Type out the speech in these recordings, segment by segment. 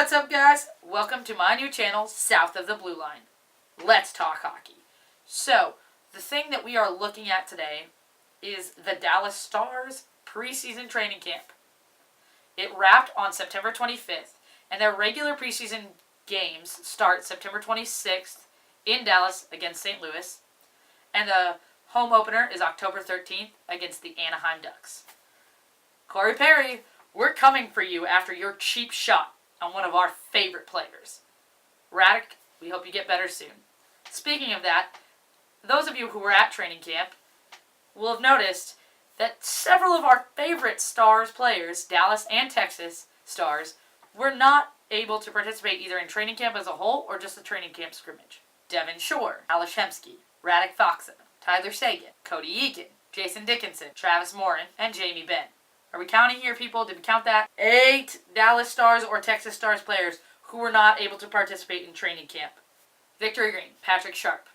What's up, guys? Welcome to my new channel, South of the Blue Line. Let's talk hockey. So, the thing that we are looking at today is the Dallas Stars preseason training camp. It wrapped on September 25th, and their regular preseason games start September 26th in Dallas against St. Louis, and the home opener is October 13th against the Anaheim Ducks. Corey Perry, we're coming for you after your cheap shot on one of our favorite players. Radek, we hope you get better soon. Speaking of that, those of you who were at training camp will have noticed that several of our favorite Stars players, Dallas and Texas Stars, were not able to participate either in training camp as a whole or just the training camp scrimmage. Devin Shore, Alex Hemsky, Radek Faksa, Tyler Seguin, Cody Eakin, Jason Dickinson, Travis Morin, and Jamie Benn. Are we counting here, people? Did we count that? 8 Dallas Stars or Texas Stars players who were not able to participate in training camp. Victory Green, Patrick Sharp,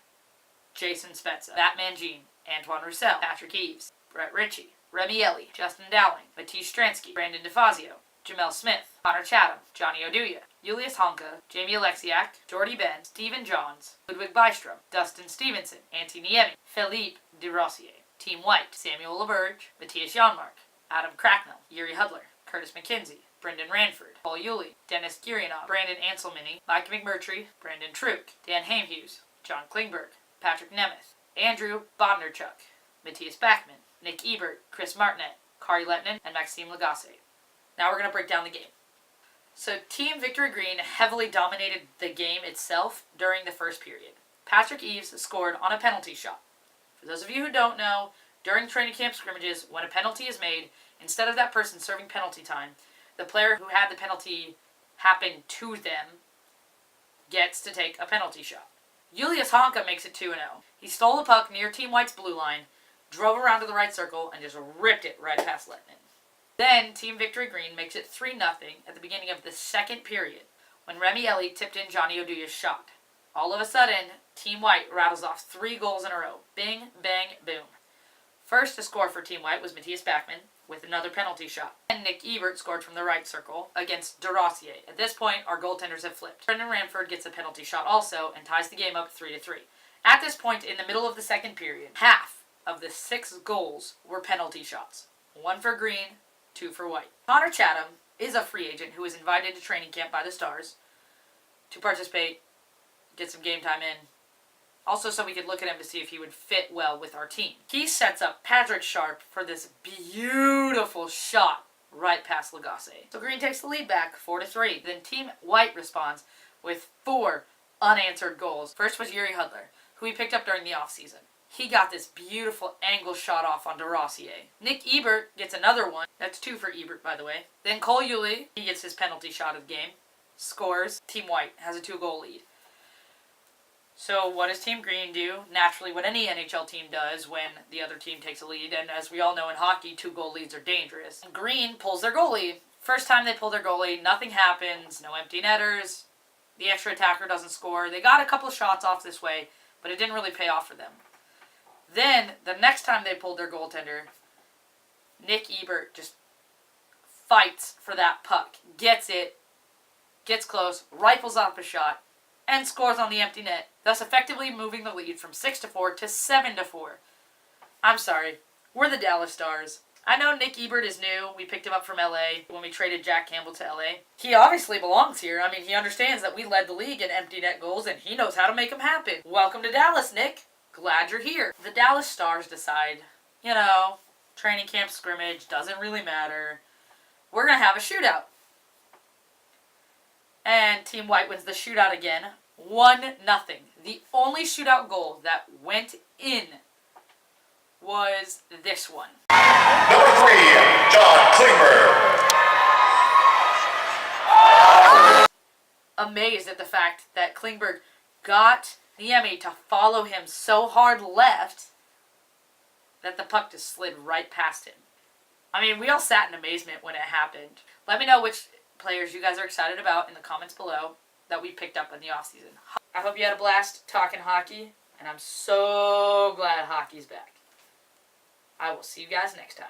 Jason Spezza, Batman Jean, Antoine Roussel, Patrick Eves, Brett Ritchie, Remy Ellie, Justin Dowling, Matisse Stransky, Brandon DeFazio, Jamel Smith, Connor Chatham, Johnny Oduya, Julius Honka, Jamie Alexiak, Jordy Ben, Steven Johns, Ludwig Bystrom, Dustin Stevenson, Antti Niemi, Philippe DeRossier, Team White, Samuel LaBerge, Matthias Janmark, Adam Cracknell, Yuri Hudler, Curtis McKenzie, Brendan Ranford, Paul Yuli, Dennis Gurianov, Brandon Anselmini, Mike McMurtry, Brandon Truk, Dan Hamhughes, John Klingberg, Patrick Nemeth, Andrew Bodnerchuk, Matthias Backman, Nick Ebert, Chris Martinet, Kari Lettinen, and Maxime Lagacé. Now we're going to break down the game. So Team Victory Green heavily dominated the game itself during the first period. Patrick Eves scored on a penalty shot. For those of you who don't know, during training camp scrimmages, when a penalty is made, instead of that person serving penalty time, the player who had the penalty happen to them gets to take a penalty shot. Julius Honka makes it 2-0. He stole the puck near Team White's blue line, drove around to the right circle, and just ripped it right past Lettinen. Then Team Victory Green makes it 3-0 at the beginning of the second period when Remy Ellie tipped in Johnny Oduya's shot. All of a sudden, Team White rattles off 3 goals in a row. Bing, bang, boom. First to score for Team White was Matthias Backman with another penalty shot. And Nick Ebert scored from the right circle against DeRossier. At this point, our goaltenders have flipped. Brendan Ranford gets a penalty shot also and ties the game up 3-3. At this point, in the middle of the second period, half of the 6 goals were penalty shots. 1 for Green, 2 for White. Connor Chatham is a free agent who was invited to training camp by the Stars to participate, get some game time in. Also, so we could look at him to see if he would fit well with our team. He sets up Patrick Sharp for this beautiful shot right past Lagacé. So Green takes the lead back, 4-3. Then Team White responds with 4 unanswered goals. First was Yuri Hudler, who he picked up during the offseason. He got this beautiful angle shot off on DeRossier. Nick Ebert gets another one. That's 2 for Ebert, by the way. Then Cole Yuli, he gets his penalty shot of the game. Scores. Team White has a 2-goal lead. So what does Team Green do? Naturally, what any NHL team does when the other team takes a lead, and as we all know in hockey, 2-goal leads are dangerous. Green pulls their goalie. First time they pull their goalie, nothing happens, no empty netters, the extra attacker doesn't score. They got a couple shots off this way, but it didn't really pay off for them. Then, the next time they pulled their goaltender, Nick Ebert just fights for that puck, gets it, gets close, rifles off a shot, and scores on the empty net, thus effectively moving the lead from 6-4 to 7-4. I'm sorry, we're the Dallas Stars. I know Nick Ebert is new. We picked him up from LA when we traded Jack Campbell to LA. He obviously belongs here. I mean, he understands that we led the league in empty net goals, and he knows how to make them happen. Welcome to Dallas, Nick. Glad you're here. The Dallas Stars decide, training camp scrimmage doesn't really matter. We're going to have a shootout. And Team White wins the shootout again, 1-0. The only shootout goal that went in was this one. Number 3, John Klingberg. Amazed at the fact that Klingberg got Niemi to follow him so hard left that the puck just slid right past him. I mean, we all sat in amazement when it happened. Let me know which players you guys are excited about in the comments below that we picked up in the offseason. I hope you had a blast talking hockey, and I'm so glad hockey's back. I will see you guys next time.